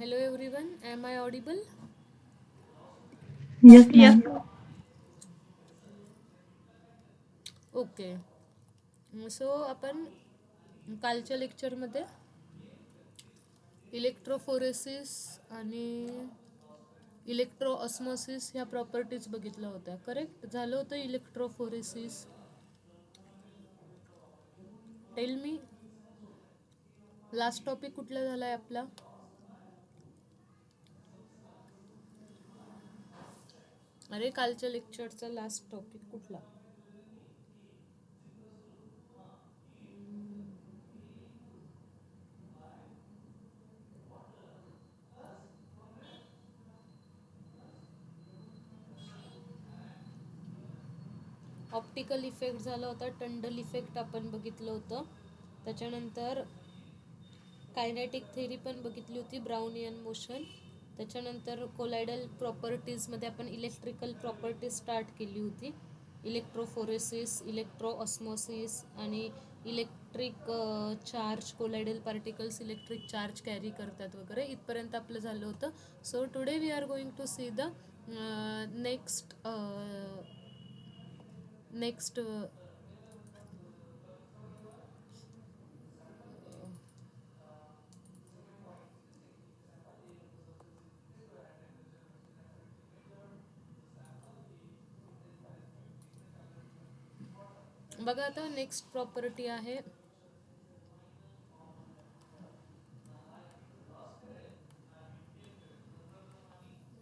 Hello everyone, am I audible? Yes, Yes. ma'am. Okay. So आपण कालच्या लेक्चरमध्ये electrophoresis आणि इलेक्ट्रो ऑस्मोसिस ह्या प्रॉपर्टीज बघितल्या होत्या. करेक्ट झालं होतं electrophoresis. Tell me last topic कुठला झाला आहे आपला? अरे कालच्या लेक्चरचा लास्ट टॉपिक कुठला? ऑप्टिकल इफेक्ट झाला होता, टंडल इफेक्ट आपण बघितलं होतं. त्याच्यानंतर कायनेटिक थेरी पण बघितली होती, ब्राउनियन मोशन. त्याच्यानंतर कोलायडल प्रॉपर्टीजमध्ये आपण इलेक्ट्रिकल प्रॉपर्टीज स्टार्ट केली होती. इलेक्ट्रोफोरेसिस, इलेक्ट्रो ऑस्मोसिस आणि electric charge, colloidal particles electric charge carry करतात वगैरे, इथपर्यंत आपलं झालं होतं. So today we are going to see the next बघा. आता नेक्स्ट प्रॉपर्टी आहे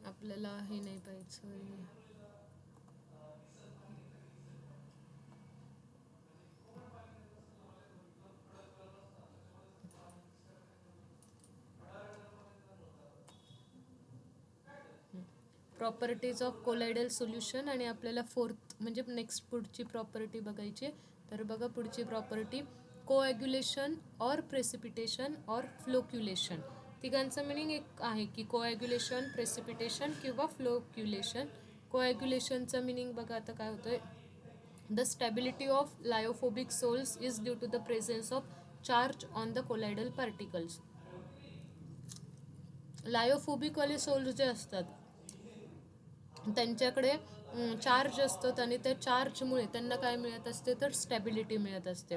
आपल्याला हे नाही पाहिजे. प्रॉपर्टीज ऑफ कोलायडल सोल्युशन आणि आपल्याला फोर्थ म्हणजे नेक्स्ट पुढची प्रॉपर्टी बघायची. तर बघा पुढची property, coagulation or precipitation or flocculation. तिघांचं मिनिंग एक आहे की कोॲग्युलेशन, प्रेसिपिटेशन किंवा फ्लोक्युलेशन. कोॲग्युलेशनचं मिनिंग बघा आता काय होतंय. The stability of lyophobic sols is due to the presence of charge on the colloidal particles. लायोफोबिकवाले सोल्स जे असतात त्यांच्याकडे चार्ज असतात आणि त्या चार्जमुळे त्यांना काय मिळत असते तर स्टॅबिलिटी मिळत असते.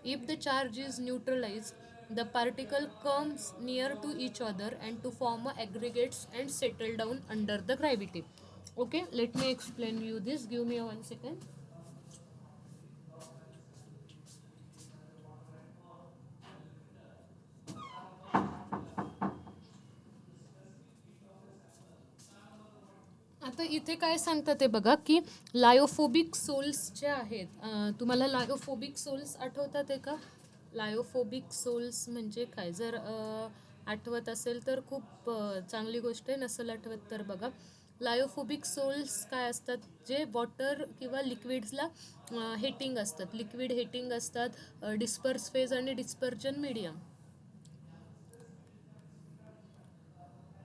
If the charge is neutralise the particle comes near to each other and to form a aggregates and settle down under the gravity. Okay, let me explain you this. Give me 1 second. आता इथे काय सांगतात ते बघा की lyophobic souls जे आहेत, तुम्हाला लायोफोबिक सोल्स आठवतात आहे का? लायोफोबिक सोल्स म्हणजे काय? जर आठवत असेल तर खूप चांगली गोष्ट आहे, नसेल आठवत तर बघा. लायोफोबिक सोल्स काय असतात, जे वॉटर किंवा लिक्विड्सला हेटिंग असतात, लिक्विड हेटिंग असतात, डिस्पर्स फेज आणि डिस्पर्जन मीडियम.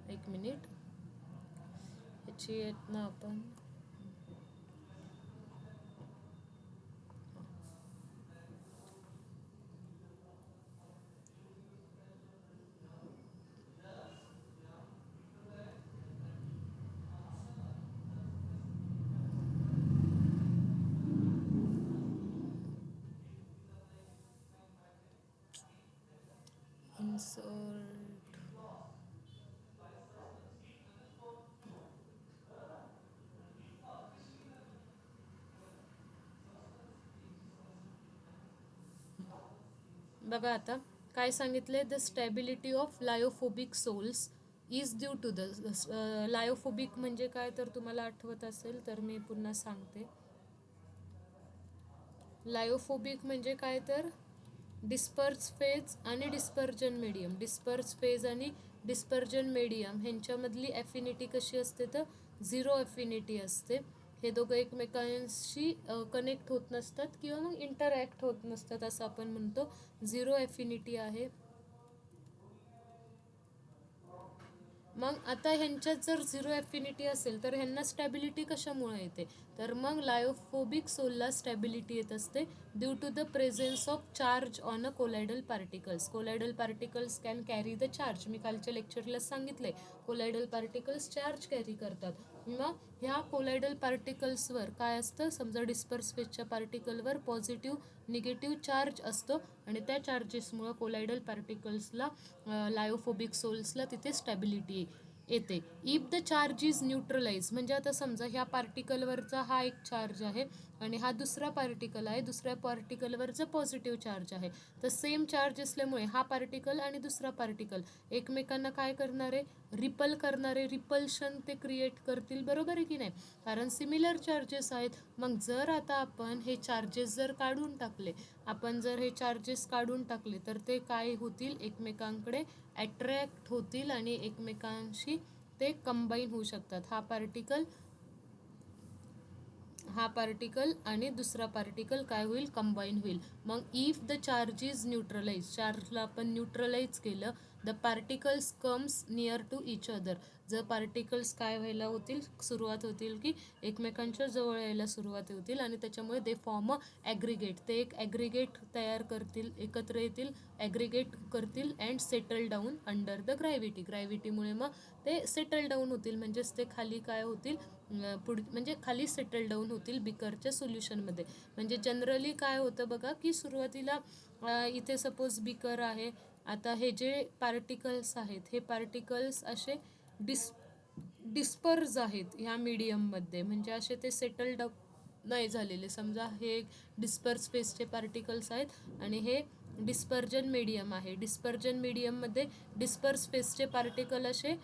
एक मिनिट, ह्याची आहेत ना आपण इन्सर्ट. बघा आता काय सांगितले, the stability of lyophobic sols is due to the lyophobic म्हणजे काय तर तुम्हाला आठवत असेल तर मी पुन्हा सांगते. लायोफोबिक म्हणजे काय तर डिस्पर्स फेज आणि डिस्पर्जन मीडियम. डिस्पर्स फेज आणि डिस्पर्जन मीडियम ह्यांच्यामधली ॲफिनिटी कशी असते तर 0 ॲफिनिटी असते. हे दोघं एकमेकांशी कनेक्ट होत नसतात किंवा मग इंटरॅक्ट होत नसतात असं आपण म्हणतो. 0 ॲफिनिटी आहे. मग आता ह्यांच्यात जर झिरो ॲफिनिटी असेल तर ह्यांना स्टॅबिलिटी कशामुळे येते, तर मग लायोफोबिक सोलला स्टॅबिलिटी येत असते due to the presence of charge on a colloidal particles. Colloidal particles can carry the charge. मी कालच्या लेक्चरला सांगितलंय कोलायडल पार्टिकल्स चार्ज कॅरी करतात. मग ह्या कोलायडल पार्टिकल्सवर काय असतं, समजा डिस्पर्स फेजच्या पार्टिकलवर पॉझिटिव्ह निगेटिव्ह चार्ज असतो आणि त्या चार्जेसमुळं कोलायडल पार्टिकल्सला लायोफोबिक सोल्सला तिथे स्टॅबिलिटी येते. If the charge is neutralize, म्हणजे आता समजा ह्या पार्टिकलवरचा हा एक चार्ज आहे आणि हा दुसरा पार्टिकल आहे, दुसऱ्या पार्टिकलवरचा पॉझिटिव्ह चार्ज आहे, तर सेम चार्ज असल्यामुळे हा पार्टिकल आणि दुसरा पार्टिकल एकमेकांना काय करणारे, रिपल करणारे, रिपल्शन ते क्रिएट करतील, बरोबर आहे की नाही, कारण सिमिलर चार्जेस आहेत. मग जर आता आपण हे चार्जेस जर काढून टाकले, आपण जर हे चार्जेस काढून टाकले तर ते काय होतील, एकमेकांकडे अट्रॅक्ट होतील आणि एकमेकांशी ते कंबाईन होऊ शकतात. हा पार्टिकल आणि दुसरा पार्टिकल काय होईल, कंबाईन होईल. मग if the charge is neutralise, चार्जला आपण न्यूट्रलाइज केलं, the particles comes near to each other, जर पार्टिकल्स काय व्हायला होतील, सुरुवात होतील की एकमेकांच्या जवळ यायला सुरुवात होतील आणि त्याच्यामुळे दे फॉर्म अ ॲग्रिगेट, ते एक ॲग्रिगेट तयार करतील, एकत्र येतील, ॲग्रिगेट करतील and settle down under the gravity. ग्रॅव्हिटीमुळे मग ते सेटल डाऊन होतील, म्हणजेच ते खाली काय होतील, म्हणजे खाली सेटल डाऊन होतील बिकरच्या सोल्युशनमध्ये. म्हणजे जनरली काय होतं बघा की सुरुवातीला इथे सपोज बिकर आहे, आता हे जे पार्टिकल्स आहेत हे पार्टिकल्स असे डिस्पर्ज आहेत ह्या मीडियममध्ये, म्हणजे असे ते सेटल डाऊन नाही झालेले. समजा हे डिस्पर्स फेसचे पार्टिकल्स आहेत आणि हे डिस्पर्जन मीडियम आहे. डिस्पर्जन मीडियममध्ये डिस्पर्स फेसचे पार्टिकल असे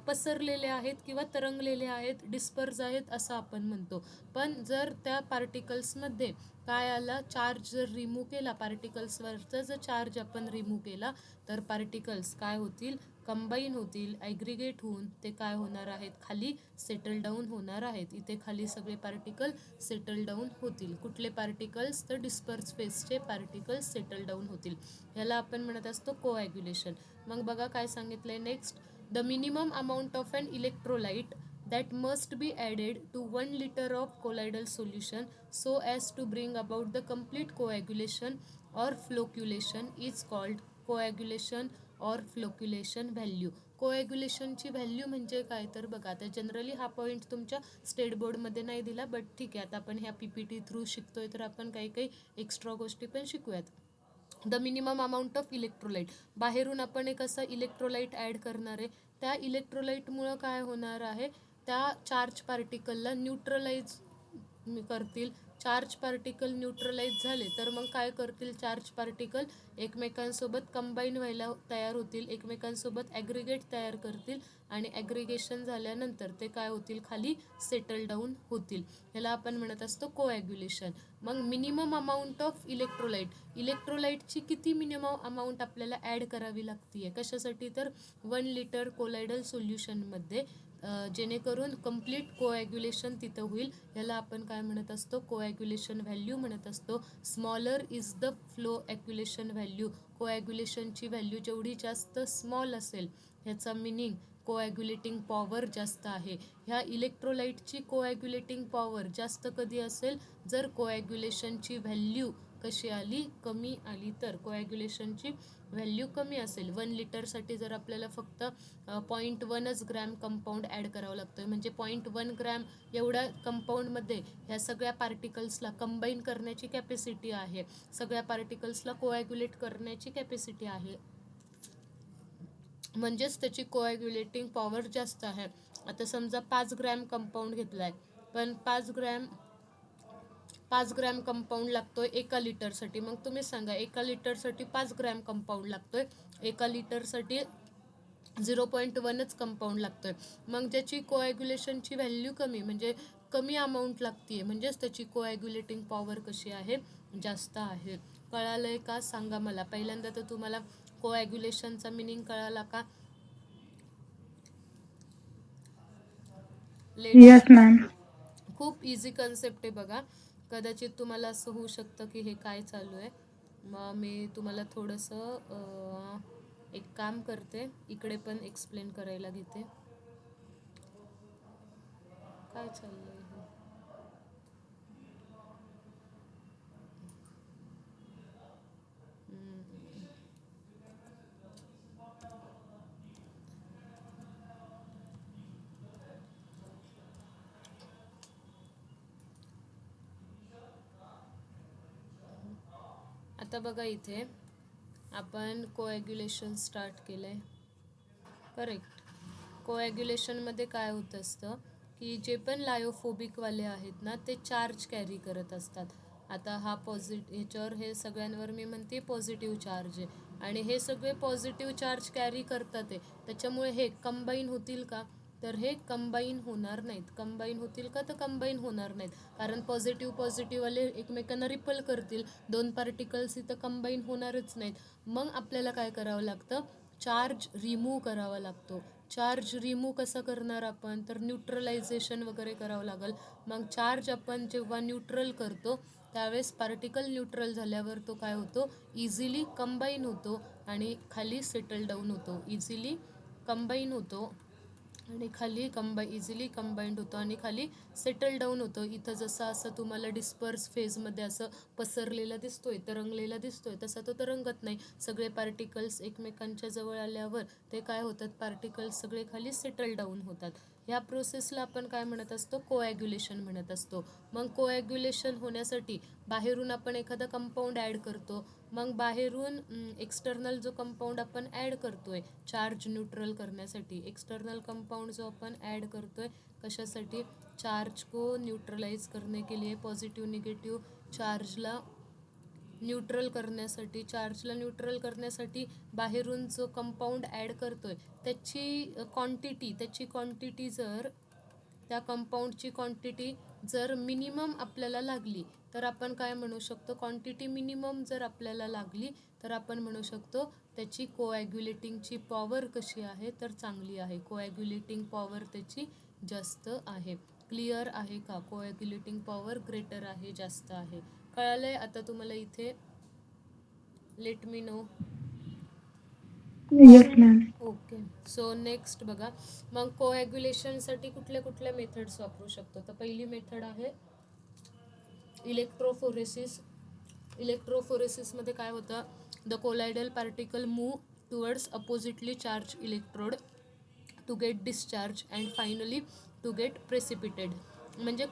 पसरलेले आहेत किंवा तरंगलेले आहेत, डिस्पर्स आहेत असं आपण म्हणतो. पण जर त्या पार्टिकल्समध्ये काय आला, चार्ज जर रिमूव्ह केला, पार्टिकल्सवरचा जर चार्ज आपण रिमूव्ह केला तर पार्टिकल्स काय होतील, कंबाईन होतील, ॲग्रिगेट होऊन ते काय होणार आहेत, खाली सेटल डाऊन होणार आहेत. इथे खाली सगळे पार्टिकल सेटल डाऊन होतील. कुठले पार्टिकल्स, तर डिस्पर्स फेसचे पार्टिकल्स सेटल डाऊन होतील. ह्याला आपण म्हणत असतो कोॲग्युलेशन. मग बघा काय सांगितलंय next, the minimum amount of an electrolyte that must be added to 1 liter of colloidal solution so as to bring about the complete coagulation or flocculation is called coagulation or flocculation value. कोॲग्युलेशनची value म्हणजे काय, तर बघा आता generally हा point तुमच्या state बोर्डमध्ये नाही दिला, बट ठीक आहे, आता आपण ह्या PPT थ्रू शिकतोय तर आपण काही काही एक्स्ट्रा गोष्टी पण शिकूयात. The minimum amount of electrolyte, बाहेरून आपण एक असा इलेक्ट्रोलाइट ॲड करणार आहे, त्या इलेक्ट्रोलाइटमुळं काय होणार आहे, त्या चार्ज पार्टिकलला न्यूट्रलाइज करतील. चार्ज पार्टिकल न्यूट्रलाइज झाले तर मग काय करतील, चार्ज पार्टिकल एकमेकांसोबत कंबाईन व्हायला तयार होतील, एकमेकांसोबत ॲग्रिगेट तयार करतील आणि ॲग्रिगेशन झाल्यानंतर ते काय होतील, खाली सेटल डाऊन होतील. ह्याला आपण म्हणत असतो कोॲग्युलेशन. मग मिनिमम अमाऊंट ऑफ इलेक्ट्रोलाइट, इलेक्ट्रोलाइटची किती मिनिमम अमाऊंट आपल्याला ॲड करावी लागते, कशासाठी, तर 1 लिटर कोलायडल सोल्युशनमध्ये, जेणेकरून कंप्लीट कोॲग्युलेशन तिथं होईल. ह्याला आपण काय म्हणत असतो, कोॲग्युलेशन व्हॅल्यू म्हणत असतो. Smaller is the flocculation value, कोॲग्युलेशनची व्हॅल्यू जेवढी जास्त स्मॉल असेल ह्याचा मिनिंग कोॲग्युलेटिंग पॉवर जास्त आहे. ह्या इलेक्ट्रोलाइटची कोॲग्युलेटिंग पॉवर जास्त कधी असेल, जर कोॲग्युलेशनची व्हॅल्यू कशी आली, कमी आली, तर कोॲग्युलेशनची व्हॅल्यू कमी असेल. 1 लिटरसाठी जर आपल्याला फक्त 0.1 ग्रॅम कंपाऊंड ॲड करावं लागतं, म्हणजे 0.1 ग्रॅम एवढ्या कंपाऊंडमध्ये ह्या सगळ्या पार्टिकल्सला कंबाईन करण्याची कॅपॅसिटी आहे, सगळ्या पार्टिकल्सला कोॲग्युलेट करण्याची कॅपॅसिटी आहे, म्हणजेच त्याची कोॲग्युलेटिंग पॉवर जास्त आहे. आता समजा 5 ग्रॅम कंपाऊंड घेतला आहे, पण 5 ग्रॅम कंपाऊंड लागतोय एका लिटरसाठी. मग तुम्ही सांगा, एका लिटरसाठी 5 ग्रॅम कंपाऊंड लागतोय, एका लिटरसाठी 0.1च कंपाऊंड लागतोय. मग ज्याची कोॲग्युलेशनची व्हॅल्यू कमी, म्हणजे कमी अमाऊंट लागते, म्हणजेच त्याची कोॲग्युलेटिंग पॉवर कशी आहे, जास्त आहे. कळालंय का, सांगा मला. पहिल्यांदा तर तुम्हाला कोॲग्युलेशनचा मिनिंग कळाला का? Yes ma'am. खूप इझी कन्सेप्ट आहे बघा. कदाचित तुम्हाला असं होऊ शकतं की हे काय चालू आहे, मग मी तुम्हाला थोडंसं एक काम करते, इकडे पण एक्सप्लेन करायला घेते. काय चाललंय हे? आता बघा इथे आपण कोॲग्युलेशन स्टार्ट केलं आहे, करेक्ट. कोॲग्युलेशनमध्ये काय होत असतं की जे पण लायोफोबिकवाले आहेत ना ते चार्ज कॅरी करत असतात. आता हा ह्याच्यावर हे सगळ्यांवर मी म्हणते पॉझिटिव्ह चार्ज आहे आणि हे सगळे पॉझिटिव्ह चार्ज कॅरी करतात आहे, त्याच्यामुळे हे कंबाईन होतील का, तर हे कंबाईन होणार नाहीत. कंबाईन होतील का, तर कंबाईन होणार नाहीत, कारण पॉझिटिव्हवाले एकमेकांना रिपल करतील. 2 पार्टिकल्स इथं कंबाईन होणारच नाहीत. मग आपल्याला काय करावं लागतं, चार्ज रिमूव्ह करावा लागतो. चार्ज रिमूव्ह कसं करणार आपण, तर न्यूट्रलायझेशन वगैरे करावं लागेल. मग चार्ज आपण जेव्हा न्यूट्रल करतो त्यावेळेस पार्टिकल न्यूट्रल झाल्यावर तो काय होतो, इझिली कंबाईन होतो आणि खाली सेटल डाऊन होतो. इझिली कंबाईन होतो आणि खाली इझिली कंबाईंड होतो आणि खाली सेटल डाऊन होतं. इथं जसं असं तुम्हाला डिस्पर्स फेजमध्ये असं पसरलेला दिसतोय, तरंगलेला दिसतोय, तसा तो तरंगत नाही. सगळे पार्टिकल्स एकमेकांच्या जवळ आल्यावर ते काय होतात, पार्टिकल्स सगळे खाली सेटल डाऊन होतात. ह्या प्रोसेसला आपण काय म्हणत असतो, कोॲग्युलेशन म्हणत असतो. मग कोॲग्युलेशन होण्यासाठी बाहेरून आपण एखादा कंपाऊंड ॲड करतो. मग बाहेरून एक्सटर्नल जो कंपाऊंड आपण ॲड करतोय चार्ज न्यूट्रल करण्यासाठी, एक्सटर्नल कंपाउंड जो अपन ऐड करतोय कशासाठी, चार्ज को न्यूट्रलाइज करने के लिए, पॉझिटिव्ह निगेटिव्ह चार्जला न्यूट्रल करण्यासाठी बाहेरून जो कंपाऊंड ॲड करतोय त्याची क्वांटिटी जर त्या कंपाऊंडची क्वांटिटी जर मिनिमम आपल्याला लागली तर आपण काय म्हणू शकतो, क्वांटिटी मिनिमम जर आपल्याला लागली तर आपण म्हणू शकतो त्याची कोॲग्युलेटिंगची पॉवर कशी आहे, तर चांगली आहे. कोॲग्युलेटिंग पॉवर त्याची जास्त आहे. क्लिअर आहे का, कोॲग्युलेटिंग पॉवर ग्रेटर आहे, जास्त आहे. कळालंय आता तुम्हाला इथे, let me know. Yes ma'am. Okay, so next बघा, मग कोॲग्युलेशनसाठी कुठल्या कुठल्या मेथड्स वापरू शकतो. तर पहिली मेथड आहे इलेक्ट्रोफोरेसिस. इलेक्ट्रोफोरेसिसमध्ये काय होतं, the colloidal particle move towards oppositely charge electrode to get discharge and finally to get precipitated. म्हणजे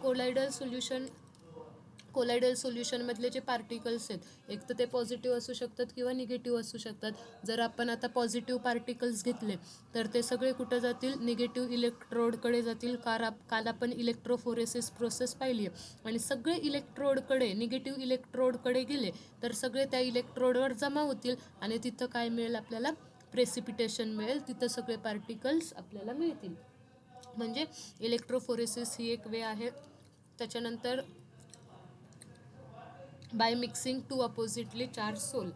कोलायडल सोल्युशनमधले जे पार्टिकल्स आहेत, एक तर ते पॉझिटिव्ह असू शकतात किंवा निगेटिव्ह असू शकतात. जर आपण आता पॉझिटिव्ह पार्टिकल्स घेतले तर ते सगळे कुठं जातील, निगेटिव्ह इलेक्ट्रोडकडे जातील. काल आपण इलेक्ट्रोफोरेसिस प्रोसेस पाहिली आहे आणि सगळे निगेटिव्ह इलेक्ट्रोडकडे गेले तर सगळे त्या इलेक्ट्रोडवर जमा होतील आणि तिथं काय मिळेल आपल्याला, प्रेसिपिटेशन मिळेल. तिथं सगळे पार्टिकल्स आपल्याला मिळतील. म्हणजे इलेक्ट्रोफोरेसिस ही एक वे आहे. त्याच्यानंतर by mixing 2 oppositely charge sol.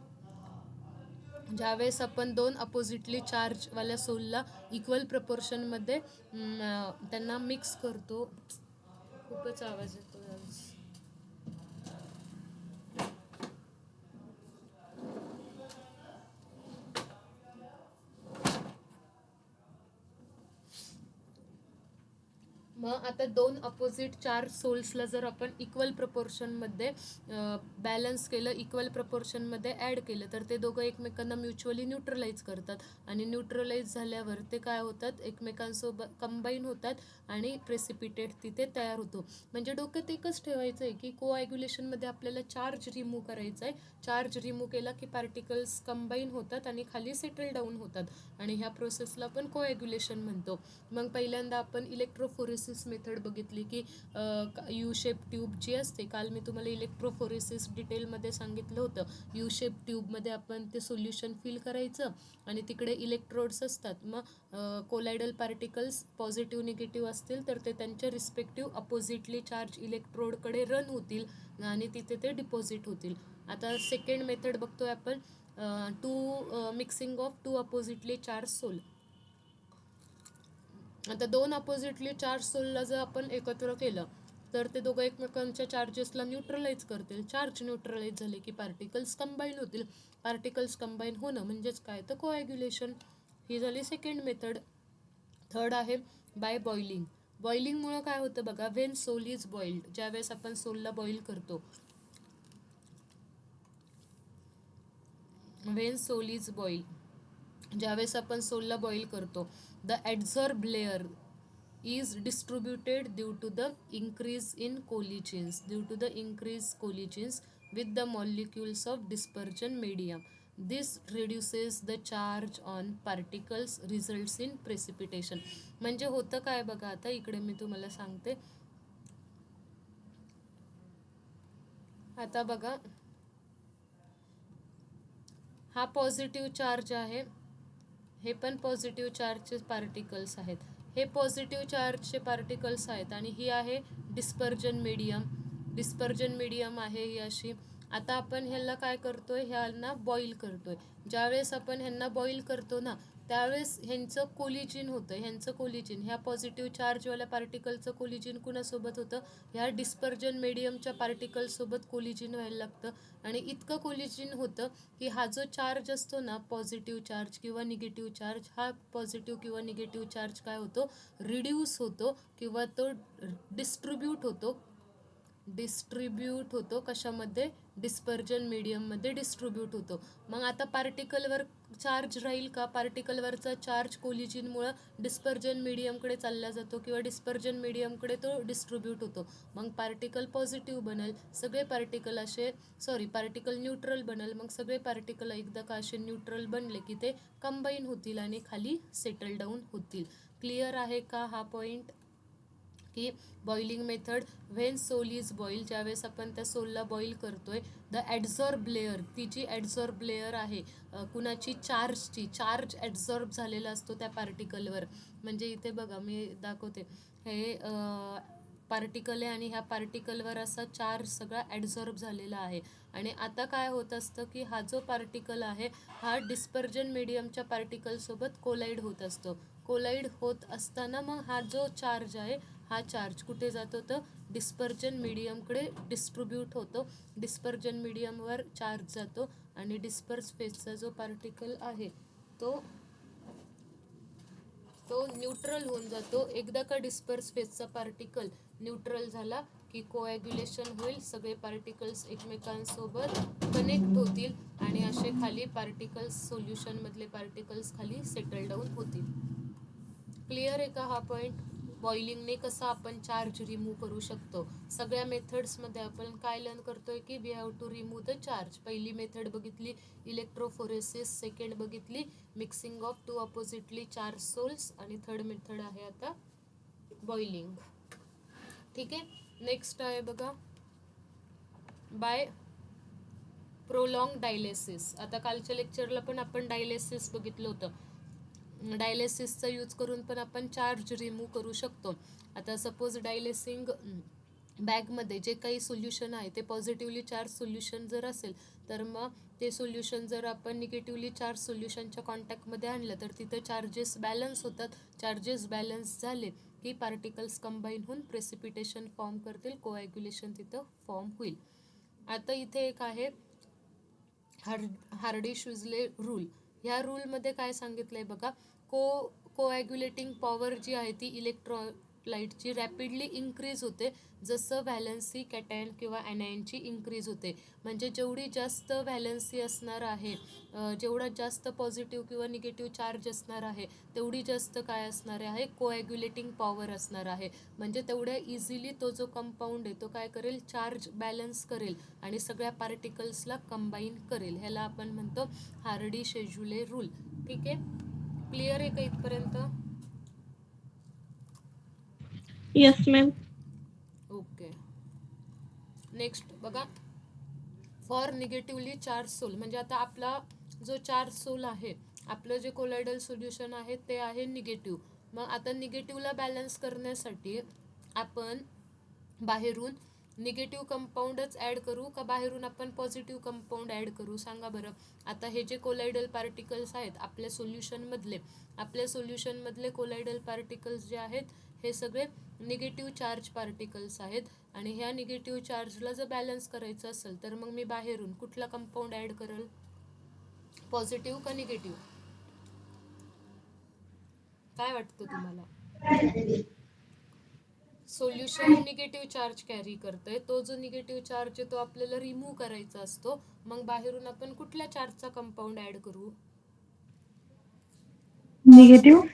ज्यावेळेस आपण 2 अपोजिटली चार्जवाल्या सोलला इक्वल प्रपोर्शनमध्ये त्यांना मिक्स करतो. खूपच आवाज येतो यावेळेस. मग आता 2 अपोजिट चार्ज सोल्सला जर आपण इक्वल प्रपोर्शनमध्ये बॅलन्स केलं, इक्वल प्रपोर्शनमध्ये ॲड केलं तर ते दोघं एकमेकांना म्युच्युअली न्यूट्रलाइज करतात आणि न्यूट्रलाइज झाल्यावर ते काय होतात, एकमेकांसोबत कंबाईन होतात आणि प्रेसिपिटेट तिथे तयार होतो. म्हणजे डोक्यात एकच ठेवायचं आहे की कोॲग्युलेशनमध्ये आपल्याला चार्ज रिमूव्ह करायचा आहे. चार्ज रिमूव्ह केला की पार्टिकल्स कंबाईन होतात आणि खाली सेटल डाऊन होतात आणि ह्या प्रोसेसला आपण कोॲग्युलेशन म्हणतो. मग पहिल्यांदा आपण इलेक्ट्रोफोरेसिस मेथड बघितली की यू शेप ट्यूब जी असते, काल मी तुम्हाला इलेक्ट्रोफोरेसिस डिटेलमध्ये सांगितलं होतं. यू शेप ट्यूबमध्ये आपण ते सोल्युशन फिल करायचं आणि तिकडे इलेक्ट्रोड्स असतात. मग कोलायडल पार्टिकल्स पॉझिटिव्ह निगेटिव्ह असतील तर ते त्यांच्या रिस्पेक्टिव्ह अपोजिटली चार्ज इलेक्ट्रोडकडे रन होतील आणि तिथे ते डिपॉझिट होतील. आता सेकंड मेथड बघतोय आपण, mixing of 2 oppositely charge sol. आता 2 अपोजिटली चार्ज सोलला जर आपण एकत्र केलं तर ते दोघं एकमेकांच्या चार्जेसला न्यूट्रलाइज करतील. चार्ज न्यूट्रलाइज झाले की पार्टिकल्स कंबाईन होतील. पार्टिकल्स कंबाईन होणं म्हणजेच काय तर कोॲग्युलेशन. ही झाली सेकंड मेथड. थर्ड आहे बाय बॉइलिंग. बॉइलिंगमुळं काय होतं बघा, व्हेन सोल इज बॉइल्ड, ज्यावेळेस आपण सोलला बॉईल करतो, व्हेन सोल इज बॉईल, ज्यावेळेस आपण सोलला बॉईल करतो, the adsorb layer is distributed due to the increase in collisions with the molecules of dispersion medium. This reduces the charge on particles, results in precipitation. म्हणजे होतं काय बघा, आता इकडे मी तुम्हाला सांगते. आता बघा, हा पॉझिटिव्ह चार्ज आहे, हे पण पॉझिटिव्ह चार्जचे पार्टिकल्स आहेत, हे पॉझिटिव्ह चार्जचे पार्टिकल्स आहेत आणि ही आहे डिस्पर्जन मीडियम. डिस्पर्जन मीडियम आहे ही अशी. आता आपण ह्याला काय करतोय, ह्यांना बॉईल करतोय. ज्यावेळेस आपण ह्यांना बॉईल करतो ना, त्यावेळेस ह्यांचं कोलिजिन होतं. ह्यांचं कोलिजिन, ह्या पॉझिटिव्ह चार्जवाल्या पार्टिकलचं कोलिजिन कुणासोबत होतं, ह्या डिस्पर्जन मीडियमच्या पार्टिकलसोबत कोलिजिन व्हायला लागतं. आणि इतकं कोलिजिन होतं की हा जो चार्ज असतो ना, पॉझिटिव्ह चार्ज किंवा निगेटिव्ह चार्ज, हा पॉझिटिव्ह किंवा निगेटिव्ह चार्ज काय होतो, रिड्यूस होतो किंवा तो डिस्ट्रीब्यूट होतो कशामध्ये, डिस्पर्जन मीडियममध्ये डिस्ट्रीब्यूट होतो. मग आता पार्टिकलवर चार्ज राहील का, पार्टिकलवरचा चार्ज कोलिजिनमुळं डिस्पर्जन मीडियमकडे चालला जातो किंवा डिस्पर्जन मीडियमकडे तो डिस्ट्रीब्यूट होतो. मग पार्टिकल पॉझिटिव्ह बनेल, सगळे पार्टिकल पार्टिकल न्यूट्रल बनेल. मग सगळे पार्टिकल एकदा का असे न्यूट्रल बनले की ते कंबाईन होतील आणि खाली सेटल डाऊन होतील. क्लिअर आहे का हा पॉईंट, की boiling method, when sol is boil, ज्यावेळेस आपण त्या सोलला बॉईल करतोय, द ॲडझॉर्ब लेअर, ती जी ॲडझॉर्ब लेअर आहे कुणाची, चार्जची, चार्ज ॲडझॉर्ब झालेला असतो त्या पार्टिकलवर. म्हणजे इथे बघा मी दाखवते, हे पार्टिकल आहे आणि ह्या पार्टिकलवर असा चार्ज सगळा ॲडझॉर्ब झालेला आहे. आणि आता काय होत असतं की हा जो पार्टिकल आहे हा डिस्पर्जन मीडियमच्या पार्टिकलसोबत कोलाईड होत असतो. कोलाईड होत असताना मग हा जो चार्ज आहे, हा चार्ज कुठे जातो तर डिस्पर्जन मीडियमकडे डिस्ट्रीब्यूट होतो. डिस्पर्जन मीडियमवर चार्ज जातो आणि डिस्पर्स फेजचा जो पार्टिकल आहे तो न्यूट्रल होऊन जातो. एकदा का डिस्पर्स फेजचा पार्टिकल न्यूट्रल झाला की कोॲग्युलेशन होईल, सगळे पार्टिकल्स एकमेकांसोबत कनेक्ट होतील आणि असे खाली पार्टिकल्स, सोल्युशनमधले पार्टिकल्स खाली सेटल डाऊन होतील. क्लिअर आहे का हा पॉईंट? बॉइलिंगने कसं आपण चार्ज रिमूव्ह करू शकतो. सगळ्या मेथड्समध्ये आपण काय लर्न करतोय की we have to remove the charge. पहिली मेथड बघितली इलेक्ट्रोफोरेसिस, सेकंड बघितली mixing of two oppositely charge sols आणि थर्ड मेथड आहे आता बॉइलिंग. ठीक आहे, नेक्स्ट आहे बघा बाय प्रोलॉंग डायलेसिस. आता कालच्या लेक्चरला पण आपण डायलेसिस बघितलं होतं. डायलेसिसचा यूज करून पण आपण चार्ज रिमूव्ह करू शकतो. आता सपोज डायलेसिंग बॅगमध्ये जे काही सोल्युशन आहे ते पॉझिटिव्हली चार्ज सोल्युशन जर असेल तर मग ते सोल्युशन जर आपण निगेटिव्हली चार्ज सोल्युशनच्या कॉन्टॅक्टमध्ये आणलं तर तिथं चार्जेस बॅलन्स होतात. चार्जेस बॅलन्स झाले की पार्टिकल्स कंबाईन होऊन प्रेसिपिटेशन फॉर्म करतील, कोॲग्युलेशन तिथं फॉर्म होईल. आता इथे एक आहे हार्डी-शुझले रूल. ह्या रूलमध्ये काय सांगितलंय बघा, कोॲग्युलेटिंग पॉवर जी आहे ती इलेक्ट्रोलाइटची रॅपिडली इन्क्रीज होते जसं व्हॅलन्सी कॅटायन किंवा ॲनायनची इन्क्रीज होते. म्हणजे जेवढी जास्त व्हॅलन्सी असणार आहे, जेवढा जास्त पॉझिटिव्ह किंवा निगेटिव्ह चार्ज असणार आहे तेवढी जास्त काय असणार आहे, कोॲग्युलेटिंग पॉवर असणार आहे. म्हणजे तेवढ्या इझिली तो जो कंपाऊंड आहे तो काय करेल, चार्ज बॅलन्स करेल आणि सगळ्या पार्टिकल्सला कंबाईन करेल. ह्याला आपण म्हणतो हार्डी-शेझुले रूल. ठीक आहे, क्लिअर आहे का इथपर्यंत? Yes ma'am. ओके, नेक्स्ट बघा फॉर निगेटिव्हली चार्ज सोल. म्हणजे आता आपला जो चार्ज सोल आहे, आपलं जे कोलायडल सोल्युशन आहे ते आहे निगेटिव्ह. मग आता निगेटिव्हला बॅलन्स करण्यासाठी आपण बाहेरून निगेटिव्ह कंपाऊंडच ॲड करू का बाहेरून आपण पॉझिटिव्ह कंपाऊंड ॲड करू, सांगा बरं. आता हे जे कोलायडल पार्टिकल्स आहेत आपल्या सोल्युशनमधले कोलायडल पार्टिकल्स जे आहेत हे सगळे निगेटिव्ह चार्ज पार्टिकल्स आहेत आणि ह्या निगेटिव्ह चार्जला जर बॅलन्स करायचं असेल तर मग मी बाहेरून कुठला कंपाऊंड ॲड करेल, पॉझिटिव्ह का निगेटिव्ह? काय वाटतं तुम्हाला? सोल्युशन निगेटिव्ह चार्ज कॅरी करतोय, तो जो निगेटिव्ह चार्ज आहे तो आपल्याला रिमूव्ह करायचा असतो, मग बाहेरून आपण कुठल्या चार्जचा कंपाऊंड ॲड करू? निगेटिव्ह.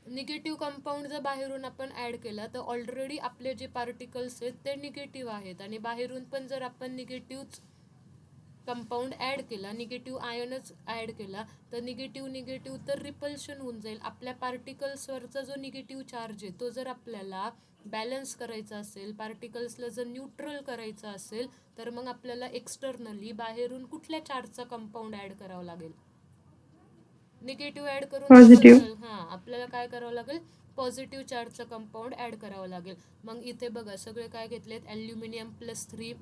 निगेटिव्ह कंपाऊंड जर बाहेरून आपण ॲड केला तर ऑलरेडी आपले जे पार्टिकल्स आहेत ते निगेटिव्ह आहेत, आणि बाहेरून पण जर आपण निगेटिव्ह कंपाऊंड ॲड केला, निगेटिव्ह आयनच ॲड केला, तर निगेटिव्ह तर रिपल्शन होऊन जाईल. आपल्या पार्टिकल्सवरचा जो निगेटिव्ह चार्ज आहे तो जर आपल्याला बॅलन्स करायचा असेल, पार्टिकल्सला जर न्यूट्रल करायचं असेल, तर मग आपल्याला एक्सटर्नली बाहेरून कुठल्या चार्जचा कंपाऊंड ॲड करावा लागेल? निगेटिव्ह ॲड करून पॉझिटिव्ह. आपल्याला काय करावं लागेल, पॉझिटिव्ह चार्जचा कंपाऊंड ॲड करावं लागेल. मग इथे बघा सगळे काय घेतलेत, ॲल्युमिनियम +3,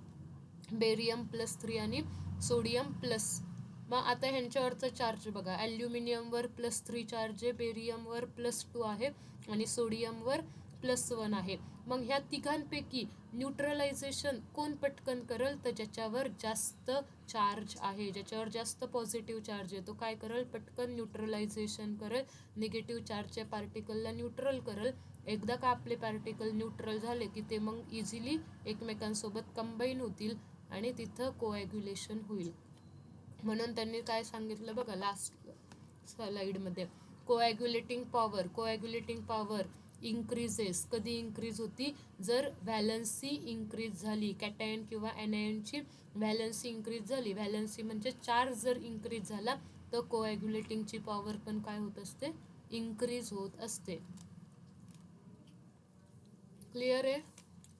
बेरियम +3 आणि सोडियम प्लस. मग आता ह्यांच्यावरचा चार्ज बघा, ॲल्युमिनियमवर +3 चार्ज आहे, बेरियमवर +2 आहे आणि सोडियमवर +1 आहे. मग ह्या तिघांपैकी न्यूट्रलायझेशन कोण पटकन करेल, तर ज्याच्यावर जास्त चार्ज आहे, ज्याच्यावर जास्त पॉझिटिव्ह चार्ज आहे तो काय करेल, पटकन न्यूट्रलायझेशन करेल, निगेटिव्ह चार्जच्या पार्टिकलला न्यूट्रल करेल. एकदा का आपले पार्टिकल न्यूट्रल झाले की ते मग इझिली एकमेकांसोबत कंबाईन होतील आणि तिथं कोॲग्युलेशन होईल. म्हणून त्यांनी काय सांगितलं बघा लास्ट स्लाइडमध्ये, कोॲग्युलेटिंग पॉवर इन्क्रीजेस. कधी इन्क्रीज होती, जर व्हॅलन्सी इन्क्रीज झाली, कॅटायन किंवा ॲनायनची व्हॅलन्सी इन्क्रीज झाली. व्हॅलन्सी म्हणजे चार्ज जर इन्क्रीज झाला तर कोॲग्युलेटिंगची पॉवर पण काय होत असते, इन्क्रीज होत असते. क्लिअर आहे?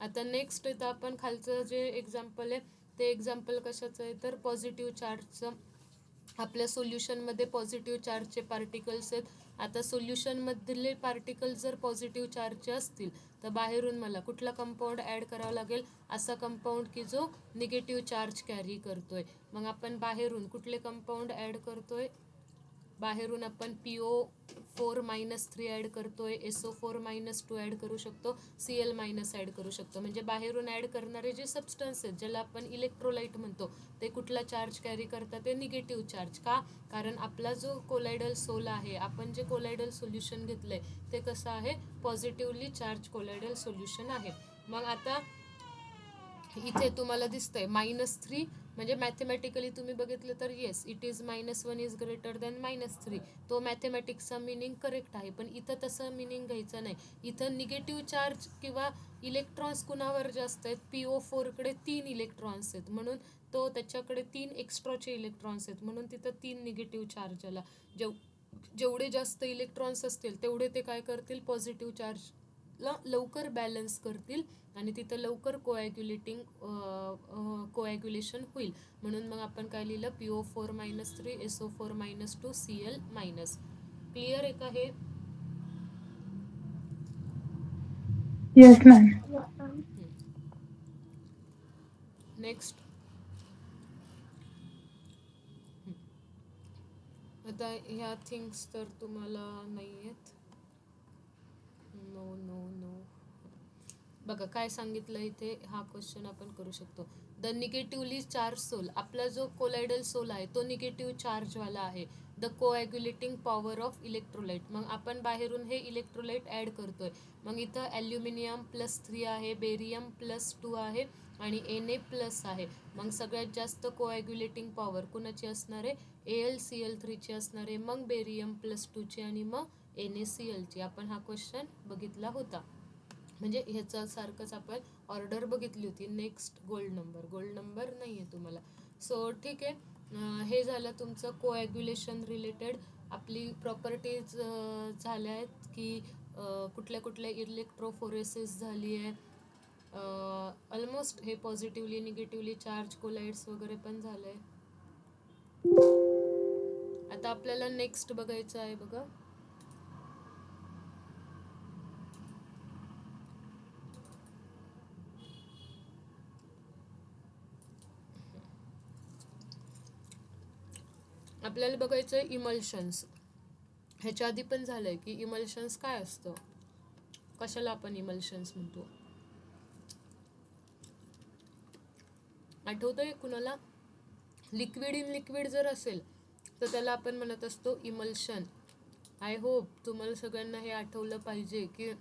आता नेक्स्ट येतं आपण खालचं जे एक्झाम्पल आहे ते एक्झाम्पल कशाचं आहे, तर पॉझिटिव्ह चार्जचं. आपल्या सोल्युशनमध्ये पॉझिटिव्ह चार्जचे पार्टिकल्स आहेत. आता सोल्युशनमधले पार्टिकल जर पॉझिटिव्ह चार्जचे असतील तर बाहेरून मला कुठला कंपाऊंड ॲड करावा लागेल, असा कंपाऊंड की जो निगेटिव्ह चार्ज कॅरी करतोय. मग आपण बाहेरून कुठले कंपाऊंड ॲड करतोय, बाहेरून आपण PO4-3 ॲड करतोय, SO4-2 ॲड करू शकतो, Cl- ॲड करू शकतो. म्हणजे बाहेरून ॲड करणारे जे सबस्टन्स आहेत ज्याला आपण इलेक्ट्रोलाइट म्हणतो, ते कुठला चार्ज कॅरी करतात, ते निगेटिव्ह चार्ज. का? कारण आपला जो कोलायडल सोल आहे, आपण जे कोलायडल सोल्युशन घेतलंय ते कसं आहे, पॉझिटिव्हली चार्ज कोलायडल सोल्युशन आहे. मग आता इथे तुम्हाला दिसतंय -3, म्हणजे मॅथमॅटिकली तुम्ही बघितलं तर yes, it is -1 is greater than -3. तो मॅथमॅटिक्सचा मिनिंग करेक्ट आहे, पण इथं तसं मिनिंग घ्यायचं नाही. इथं निगेटिव्ह चार्ज किंवा इलेक्ट्रॉन्स कुणावर जास्त आहेत, PO4कडे 3 इलेक्ट्रॉन्स आहेत, म्हणून तो त्याच्याकडे 3 एक्स्ट्राचे इलेक्ट्रॉन्स आहेत, म्हणून तिथं 3 निगेटिव्ह चार्ज आला. जेवढे जास्त इलेक्ट्रॉन्स असतील तेवढे ते काय करतील, पॉझिटिव्ह चार्जला लवकर बॅलन्स करतील आणि तिथं लवकर कोॲग्युलेशन होईल. म्हणून मग आपण काय लिहिलं, PO4-3, SO4-2, Cl-. क्लिअर आहे का हे? Yes ma'am. नेक्स्ट आता ह्या थिंग्स तर तुम्हाला नाही आहेत. नो नो नो बघा काय सांगितलं इथे, हा क्वेश्चन आपण करू शकतो. द निगेटिव्हली चार्ज सोल, आपला जो कोलायडल सोल आहे तो निगेटिव्ह चार्जवाला आहे. द कोॲग्युलेटिंग पॉवर ऑफ इलेक्ट्रोलाइट, मग आपण बाहेरून हे इलेक्ट्रोलाइट ॲड करतोय. मग इथं ॲल्युमिनियम +3 आहे, बेरियम +2 आहे आणि Na+ आहे. मग सगळ्यात जास्त कोॲग्युलेटिंग पॉवर कुणाची असणार आहे, AlCl3ची असणार आहे, मग बेरियम +2ची आणि मग NaCl ची. आपण हा क्वेश्चन बघितला होता, म्हणजे ह्याचा सारखंच आपण ऑर्डर बघितली होती. नेक्स्ट गोल्ड नंबर नाही आहे तुम्हाला. सो ठीक आहे, हे झालं तुमचं कोॲग्युलेशन रिलेटेड. आपली प्रॉपर्टीज झाल्या आहेत की कुठल्या कुठल्या इलेक्ट्रोफोरेसिस झाली आहे, ऑलमोस्ट हे पॉझिटिव्हली निगेटिव्हली चार्ज कोलाइड्स वगैरे पण झालं आहे. आता आपल्याला नेक्स्ट बघायचं आहे बघा, आपल्याला बघायचं आहे इमल्शन्स. ह्याच्या आधी पण झालंय की इमल्शन्स काय असतं, कशाला आपण इमल्शन्स म्हणतो. आठवतंय कुणाला? लिक्विड इन लिक्विड जर असेल तर त्याला आपण म्हणत असतो इमल्शन. आय होप तुम्हाला सगळ्यांना हे आठवलं पाहिजे की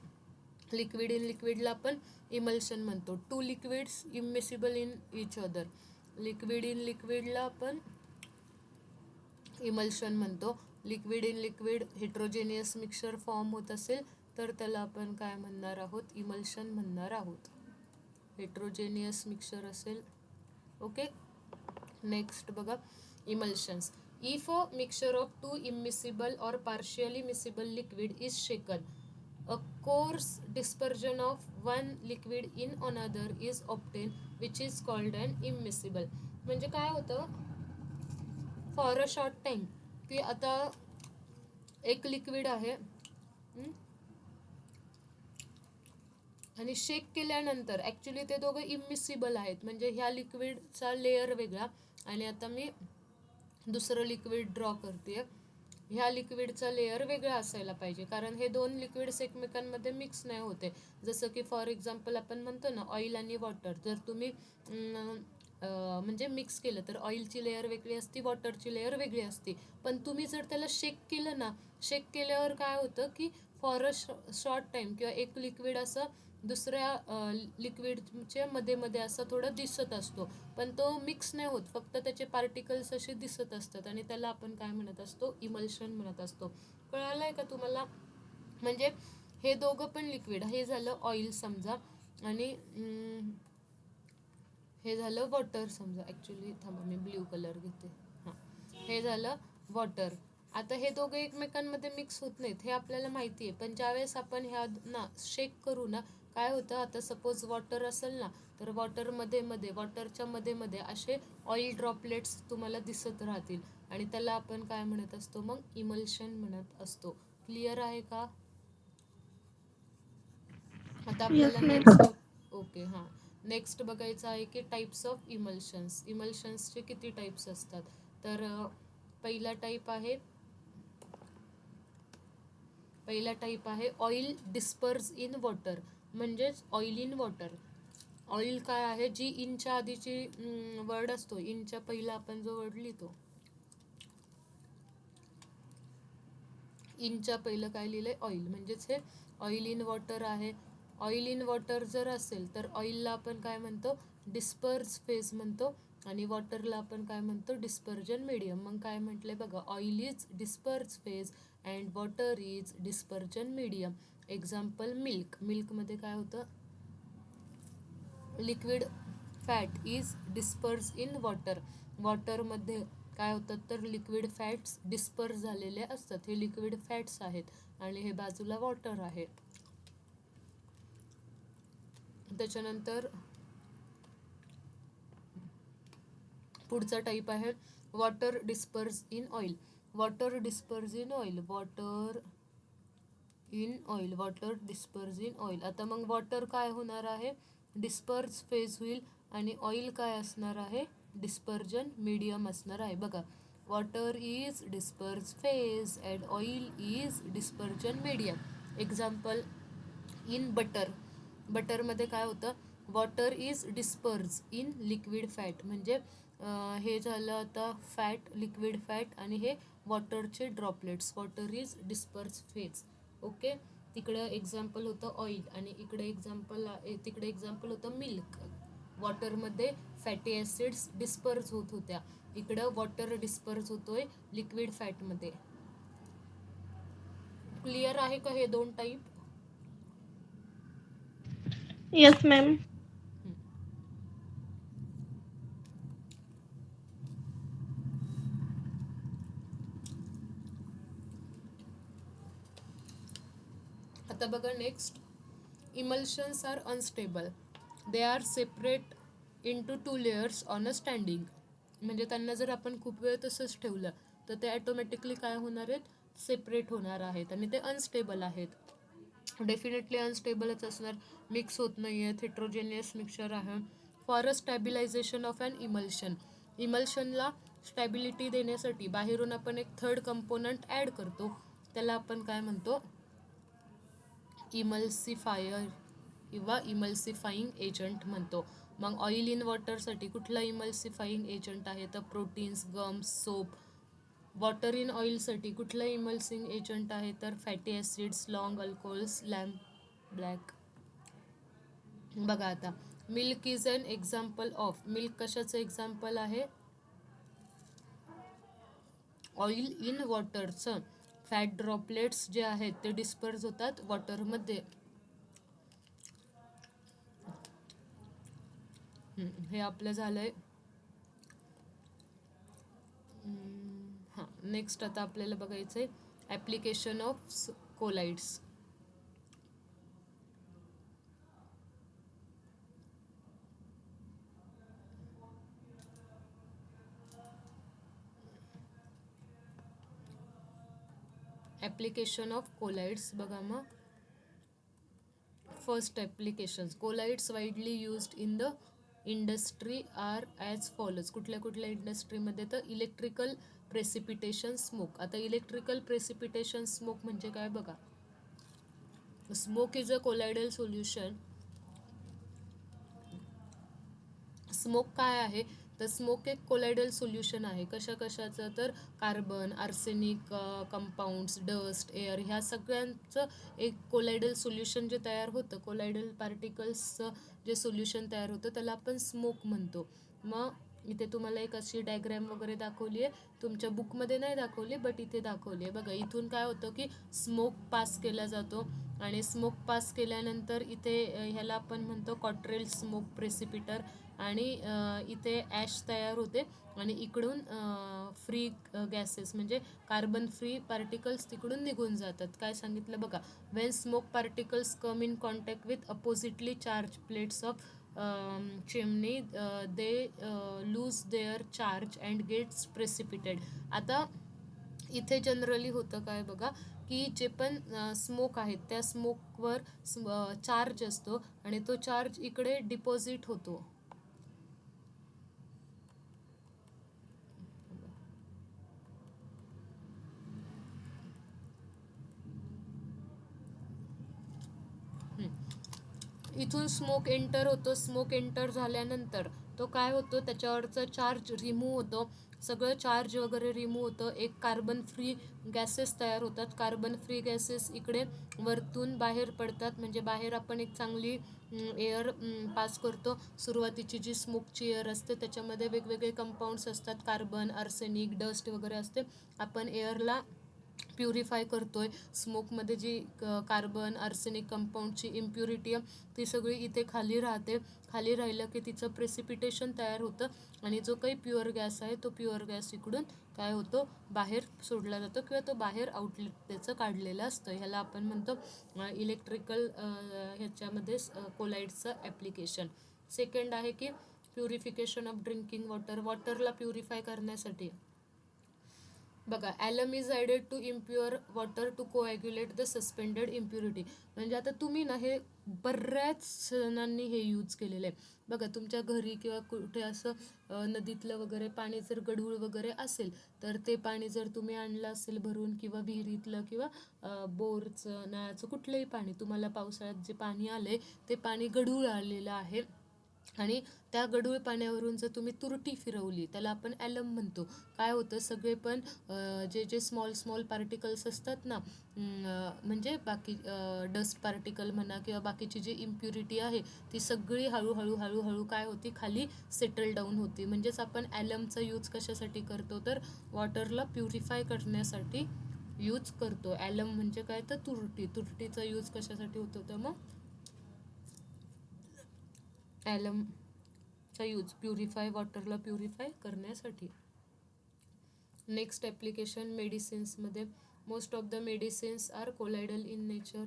लिक्विड इन लिक्विडला आपण इमल्शन म्हणतो. Two liquids immiscible in each other, liquid in लिक्विडला आपण इमल्शन म्हणतो. Liquid in liquid heterogeneous mixture form होत असेल तर त्याला आपण काय म्हणणार आहोत? इमल्शन म्हणणार आहोत. हेट्रोजेनियस मिक्सचर असेल. ओके, नेक्स्ट बघा emulsions. If a mixture of two immiscible और partially miscible liquid is shaken, a coarse dispersion of one liquid in another is obtained which is called an immiscible. म्हणजे काय होतं? For a short time की आता एक liquid आहे आणि शेक केल्यानंतर ॲक्च्युली ते दोघं इमिसिबल आहेत, म्हणजे ह्या लिक्विडचा लेअर वेगळा आणि आता मी दुसरं लिक्विड ड्रॉ करते. ह्या लिक्विडचा लेअर वेगळा असायला पाहिजे कारण हे दोन लिक्विड्स एकमेकांमध्ये मिक्स नाही होते. जसं की फॉर एक्झाम्पल आपण म्हणतो ना ऑइल आणि वॉटर, जर तुम्ही म्हणजे मिक्स केलं तर ऑइलची लेअर वेगळी असती, वॉटरची लेअर वेगळी असती. पण तुम्ही जर त्याला शेक केलं ना, शेक केल्यावर काय होतं की फॉर अ शॉर्ट टाईम किंवा एक लिक्विड असं दुसऱ्या लिक्विडच्या मध्ये असं थोडं दिसत असतो, पण तो मिक्स नाही होत, फक्त त्याचे पार्टिकल्स असे दिसत असतात आणि त्याला आपण काय म्हणत असतो? इमल्शन म्हणत असतो. कळालंय का तुम्हाला? म्हणजे हे दोघं पण लिक्विड, हे झालं ऑइल समजा आणि हे झालं वॉटर समजा. ॲक्च्युली थांबा मी ब्ल्यू कलर घेते. हां, हे झालं वॉटर. आता हे दोघं एकमेकांमध्ये मिक्स होत नाहीत हे आपल्याला माहिती आहे, पण ज्यावेळेस आपण ह्या ना शेक करू ना काय होतं? आता सपोज वॉटर असेल ना तर वॉटरच्या मध्ये असे ऑइल ड्रॉपलेट्स तुम्हाला दिसत राहतील आणि त्याला आपण काय म्हणत असतो? मग इमल्शन म्हणत असतो. क्लिअर आहे का? आता आपल्याला नेक्स्ट ओके हां नेक्स्ट बघायचं आहे की टाईप्स ऑफ इमल्शन्स. इमल्शन्सचे किती टाईप्स असतात? तर पहिला टाईप आहे ऑइल डिस्पर्स इन वॉटर, म्हणजेच ऑइल इन वॉटर. ऑइल काय आहे? जी इनच्या आधीची वर्ड असतो, इनच्या पहिला आपण जो वर्ड लिहितो, इनच्या पहिलं काय लिहिलंय? ऑइल, म्हणजेच हे ऑइल इन वॉटर आहे. ऑइल इन वॉटर जर असेल तर ऑइलला आपण काय म्हणतो? डिस्पर्स फेज म्हणतो आणि वॉटरला आपण काय म्हणतो? Dispersion medium. मग काय म्हटलंय बघा, oil is disperse phase and water is dispersion medium. Example milk. मिल्कमध्ये काय होतं? Liquid fat is disperse in water. वॉटरमध्ये काय होतं? तर लिक्विड फॅट्स डिस्पर्स झालेले असतात. हे लिक्विड फॅट्स आहेत आणि हे बाजूला वॉटर आहे. त्याच्यानंतर पुढचा टाईप आहे water disperse in oil. Water disperse in oil, water disperse in oil. आता मग वॉटर काय होणार आहे? डिस्पर्स फेज होईल आणि ऑइल काय असणार आहे? डिस्पर्जन मीडियम असणार आहे. बघा, water is disperse phase and oil is dispersion medium. Example in butter. बटरमध्ये काय होतं? Water is disperse in liquid fat, म्हणजे हे झालं आता फॅट, लिक्विड फॅट आणि हे वॉटरचे droplets. Water is disperse phase. Okay, तिकडं एक्झाम्पल होतं ऑइल आणि तिकडे एक्झाम्पल होतं मिल्क. वॉटरमध्ये फॅटी ॲसिड्स डिस्पर्स होत होत्या, इकडं वॉटर डिस्पर्स होतोय लिक्विड फॅटमध्ये. क्लिअर आहे का हे दोन टाईप? Yes, ma'am. आता बघा next, emulsions are unstable. They are separate into 2 layers on a standing. म्हणजे त्यांना जर आपण खूप वेळ तसंच ठेवलं तर ते ॲटोमॅटिकली काय होणार आहेत? सेपरेट होणार आहेत आणि ते अनस्टेबल आहेत. डेफिनेटली अनस्टेबलच असणार, मिक्स होत नाही आहेत, हेट्रोजेनियस मिक्सचर आहे. For a stabilization of an emulsion. इमल्शनला स्टॅबिलिटी देण्यासाठी बाहेरून आपण एक थर्ड कंपोनंट ॲड करतो, त्याला आपण काय म्हणतो? इमल्सिफायर किंवा इमल्सिफाईंग एजंट म्हणतो. मग ऑइल इन वॉटरसाठी कुठला इमल्सिफाईंग एजंट आहे तर proteins, gums, soap. Water in ऑइलसाठी कुठलं इमल्सिंग एजंट आहे तर fatty acids, long alcohols, lamp black. बघा आता milk is an example of. Milk कशाचं एक्झाम्पल आहे? ऑइल इन वॉटरचं. फॅट ड्रॉपलेट्स जे आहेत ते डिस्पर्स होतात वॉटरमध्ये. हे आपलं झालंय. हां, नेक्स्ट आता आपल्याला बघायचं आहे application of colloids. Application of colloids बघा मग. First applications. Colloids widely used in the industry are as follows. कुठल्या कुठल्या इंडस्ट्रीमध्ये तर इलेक्ट्रिकल प्रेसिपिटेशन स्मोक. आता इलेक्ट्रिकल प्रेसिपिटेशन स्मोक म्हणजे काय बघा. Smoke is a colloidal solution. Smoke काय आहे तर स्मोक एक कोलायडल सोल्युशन आहे. कशा कशाचं तर carbon, arsenic compounds, dust, air ह्या सगळ्यांचं एक कोलायडल सोल्युशन जे तयार होतं, कोलायडल पार्टिकल्सचं जे सोल्युशन तयार होतं त्याला आपण स्मोक म्हणतो. मग इथे तुम्हाला एक अशी डायग्रॅम वगैरे दाखवली आहे. तुमच्या बुकमध्ये नाही दाखवली बट इथे दाखवली आहे बघा. इथून काय होतं की स्मोक पास केला जातो आणि स्मोक पास केल्यानंतर इथे ह्याला आपण म्हणतो कॉट्रेल स्मोक प्रेसिपिटर. आणि इथे ॲश तयार होते आणि इकडून फ्री गॅसेस म्हणजे कार्बन फ्री पार्टिकल्स तिकडून निघून जातात. काय सांगितलं बघा. When smoke particles come in contact with oppositely charge plates of chimney they lose their charge and gets precipitated. आता इथे जनरली होतं काय बघा की जे पण स्मोक आहेत त्या स्मोकवर चार्ज असतो आणि तो चार्ज इकडे डिपॉझिट होतो. इथून स्मोक एंटर होतो. स्मोक एंटर झाल्यानंतर तो काय होतो त्याच्यावरचा चार्ज रिमूव्ह होतो. सगळं चार्ज वगैरे रिमूव्ह होतं. एक कार्बन फ्री गॅसेस तयार होतात. कार्बन फ्री गॅसेस इकडे वरतून बाहेर पडतात. म्हणजे बाहेर आपण एक चांगली एअर पास करतो. सुरुवातीची जी स्मोकची एअर असते त्याच्यामध्ये वेगवेगळे कंपाऊंड्स असतात. कार्बन, आर्सेनिक, डस्ट वगैरे असते. आपण एअरला प्युरिफाय करतोय. स्मोकमध्ये जी कार्बन, आर्सेनिक कंपाऊंडची इम्प्युरिटी आहे ती सगळी इथे खाली राहते. खाली राहिलं की तिचं प्रेसिपिटेशन तयार होतं आणि जो काही प्युअर गॅस आहे तो प्युअर गॅस इकडून काय होतो बाहेर सोडला जातो किंवा तो बाहेर आउटलेट त्याचं काढलेलं असतं. ह्याला आपण म्हणतो इलेक्ट्रिकल ह्याच्यामध्ये कोलाइड्सचं ॲप्लिकेशन. सेकंड आहे की प्युरिफिकेशन ऑफ ड्रिंकिंग वॉटर. वॉटरला प्युरिफाय करण्यासाठी बघा alum is added to impure water to coagulate the suspended impurity. म्हणजे आता तुम्ही ना हे बऱ्याच जणांनी हे यूज केलेलं आहे बघा. तुमच्या घरी किंवा कुठे असं नदीतलं वगैरे पाणी जर गढूळ वगैरे असेल तर ते पाणी जर तुम्ही आणलं असेल भरून किंवा विहिरीतलं किंवा बोरचं, नळाचं कुठलंही पाणी तुम्हाला पावसाळ्यात जे पाणी आलंय ते पाणी गढूळ आलेलं आहे आणि त्या गढूळ पाण्यावरून जर तुम्ही तुरटी फिरवली त्याला आपण ॲलम म्हणतो. काय होतं सगळे पण जे जे स्मॉल पार्टिकल्स असतात ना म्हणजे बाकी डस्ट पार्टिकल म्हणा किंवा बाकीची जी इम्प्युरिटी आहे ती सगळी हळूहळू काय होती खाली सेटल डाऊन होती. म्हणजेच आपण ॲलमचा यूज कशासाठी करतो तर वॉटरला प्युरिफाय करण्यासाठी यूज करतो. ॲलम म्हणजे काय तर तुरटीचा यूज कशासाठी होतो तर मग ॲलमचा यूज प्युरिफाय वॉटरला प्युरिफाय करण्यासाठी. नेक्स्ट ॲप्लिकेशन मेडिसिन्समध्ये. Most of the medicines are colloidal in nature.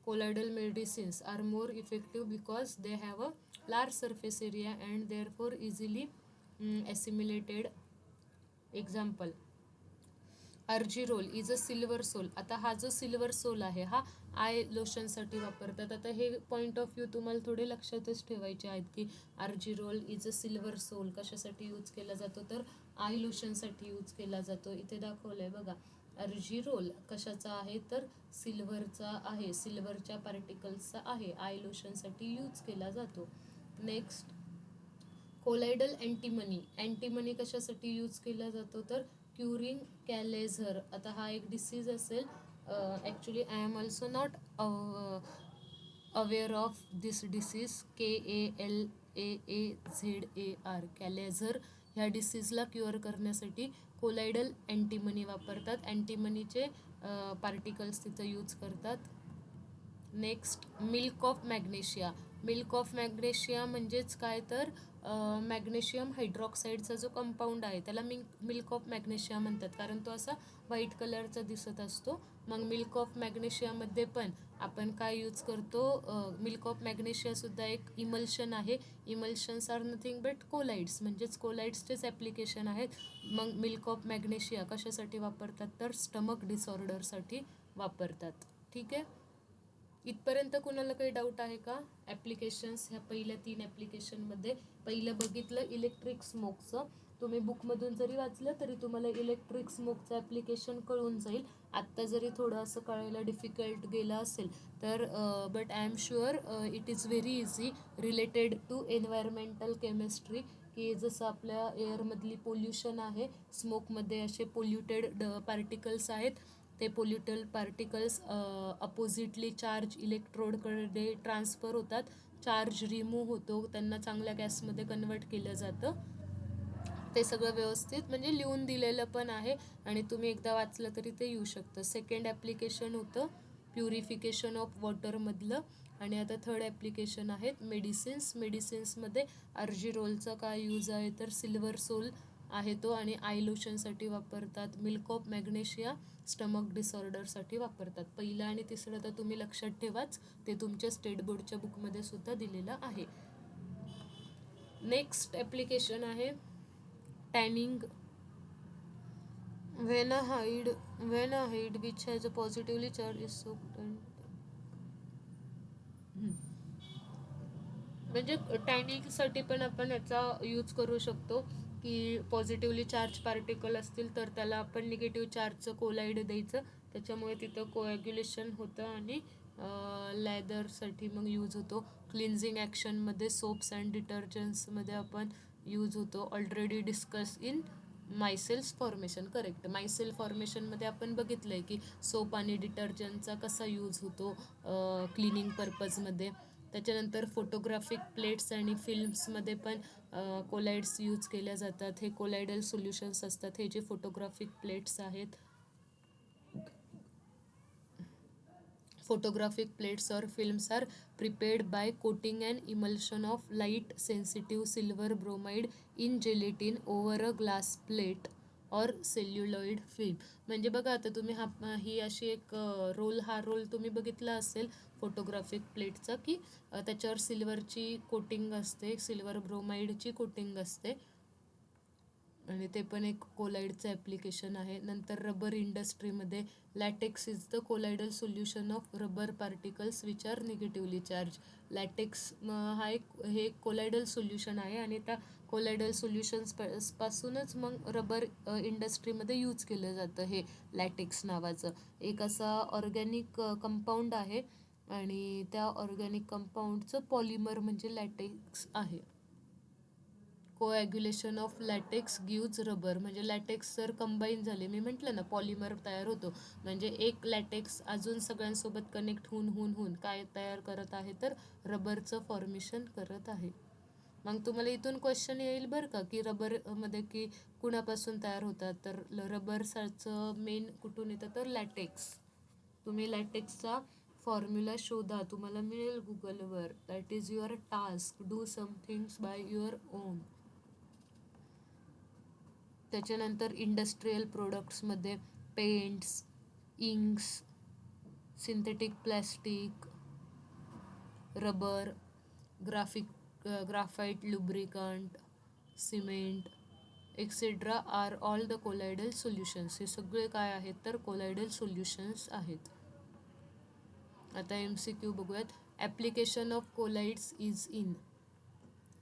Colloidal medicines are more effective because they have a large surface area and therefore easily assimilated. Example argyrol is a silver sol. आता हा जो silver soul आहे हा I लोशनसाठी वापरतात. आता हे point of view तुम्हाला थोडे लक्षातच ठेवायचे आहेत की अर्जिरोल इज अ सिल्वर सोल कशासाठी यूज केला जातो तर आय लोशनसाठी यूज केला जातो. इथे दाखवलं आहे बघा. अर्जिरोल कशाचा आहे तर सिल्वरचा आहे. सिल्वरच्या पार्टिकल्सचा आहे. आय लोशनसाठी यूज केला जातो. नेक्स्ट कोलायडल अँटीमनी कशासाठी यूज केला जातो तर क्युरिंग कॅलेझर. आता हा एक डिसीज असेल, actually I am also not aware of this disease, KALAAZAR कॅलेझर. ह्या डिसीजला क्युअर करण्यासाठी कोलायडल अँटीमनी वापरतात. अँटीमनीचे पार्टिकल्स तिथं यूज करतात. नेक्स्ट मिल्क ऑफ मॅग्नेशिया म्हणजेच काय तर मॅग्नेशियम हायड्रॉक्साईडचा जो कंपाऊंड आहे त्याला मिल्क ऑफ मॅग्नेशिया म्हणतात, कारण तो असा व्हाईट कलरचा दिसत असतो. मग मिल्क ऑफ मॅग्नेशियामध्ये पण आपण काय यूज करतो, मिल्क ऑफ मॅग्नेशियासुद्धा एक इमल्शन आहे. Emulsions R nothing but collides, म्हणजेच कोलाइड्सचेच ॲप्लिकेशन आहेत. मग मिल्क ऑफ मॅग्नेशिया कशासाठी वापरतात तर स्टमक डिसऑर्डरसाठी वापरतात. ठीक आहे, इथपर्यंत कुणाला काही डाऊट आहे का? ॲप्लिकेशन्स ह्या पहिल्या 3 ॲप्लिकेशनमध्ये पहिलं बघितलं इलेक्ट्रिक स्मोकचं. तुम्ही बुकमधून जरी वाचलं तरी तुम्हाला इलेक्ट्रिक स्मोकचं ॲप्लिकेशन कळून जाईल. आत्ता जरी थोडं असं कळायला डिफिकल्ट गेलं असेल तर but I am sure it is very easy related to environmental chemistry, की जसं आपल्या एअरमधली पोल्युशन आहे, स्मोकमध्ये असे पोल्युटेड पार्टिकल्स आहेत. ते पोल्युटेड पार्टिकल्स अपोजिटली चार्ज इलेक्ट्रोडकडे ट्रान्सफर होतात, चार्ज रिमूव्ह होतो, त्यांना चांगल्या गॅसमध्ये कन्वर्ट केलं जातं. ते सगळं व्यवस्थित म्हणजे लिहून दिलेलं पण आहे आणि तुम्ही एकदा वाचलं तरी ते येऊ शकतं. सेकंड ॲप्लिकेशन होतं प्युरिफिकेशन ऑफ वॉटरमधलं. आणि आता थर्ड ॲप्लिकेशन आहेत मेडिसिन्समध्ये अर्जिरोलचा काय यूज आहे तर सिल्वर सोल आहे तो, आणि आय लोशनसाठी वापरतात. मिल्क ऑफ मॅग्नेशिया स्टमक डिसऑर्डरसाठी वापरतात. पहिलं आणि तिसरं तर तुम्ही लक्षात ठेवाच, ते तुमच्या स्टेट बोर्डच्या बुकमध्ये सुद्धा दिलेलं आहे. नेक्स्ट ॲप्लिकेशन आहे tanning. when a hide which has a positively charged is soaked and म्हणजे टॅनिंगसाठी पण आपण याचा यूज करू शकतो, की पॉझिटिव्हली चार्ज पार्टिकल असतील तर त्याला आपण निगेटिव्ह चार्जचं कोलाईड द्यायचं, त्याच्यामुळे तिथं कोॲग्युलेशन होतं आणि लॅदरसाठी मग यूज होतो. क्लिन्झिंग ॲक्शनमध्ये सोप्स अँड डिटर्जंट्समध्ये आपण यूज होतो. Already discuss in micelles formation. Correct, micelle फॉर्मेशनमध्ये आपण बघितलं आहे की सोप आणि डिटर्जंटचा कसा यूज होतो क्लिनिंग पर्पजमध्ये. त्याच्यानंतर फोटोग्राफिक प्लेट्स आणि फिल्म्समध्ये पण कोलाइड्स यूज केल्या जातात. हे कोलायडल सोल्युशन्स असतात. हे जे फोटोग्राफिक प्लेट्स आहेत, photographic plates or films are prepared by coating an emulsion of light sensitive silver bromide in gelatin over a glass plate or celluloid film. म्हणजे बघा आता तुम्ही ही अशी एक हा रोल तुम्ही बघितला असेल फोटोग्राफिक प्लेटचा, की त्याच्यावर सिल्वरची कोटिंग असते, सिल्वर ब्रोमाइडची कोटिंग असते, आणि ते पण एक कोलाइडचं ॲप्लिकेशन आहे. नंतर रबर इंडस्ट्रीमध्ये latex is the colloidal solution of rubber particles which are negatively charge. Latex हे कोलायडल सोल्युशन आहे आणि त्या कोलायडल सोल्युशन्स पासूनच मग रबर इंडस्ट्रीमध्ये यूज केलं जातं हे लॅटेक्स नावाचं. एक असा ऑर्गॅनिक कंपाऊंड आहे आणि त्या ऑर्गॅनिक कंपाऊंडचं पॉलिमर म्हणजे लॅटेक्स आहे. Coagulation of LaTeX gives rubber, म्हणजे लॅटेक्स जर कंबाईन झाले, मी म्हटलं ना पॉलिमर तयार होतो, म्हणजे एक लॅटेक्स अजून सगळ्यांसोबत कनेक्ट होऊन काय तयार करत आहे तर रबरचं फॉर्मेशन करत आहे. मग तुम्हाला इथून क्वेश्चन येईल बरं का, की रबरमध्ये की कुणापासून तयार होतात तर रबरचं मेन कुठून येतं तर लॅटेक्स. तुम्ही लॅटेक्सचा फॉर्म्युला शोधा, तुम्हाला मिळेल गुगलवर. That is your task, do some things by your own. त्याच्यानंतर इंडस्ट्रीयल प्रोडक्ट्समध्ये paints, inks, synthetic plastic, rubber, graphite lubricant, cement etcetera are all the colloidal solutions. हे सगळे काय आहेत तर कोलायडल सोल्युशन्स आहेत. आता MCQ बघूयात. Application of colloids is in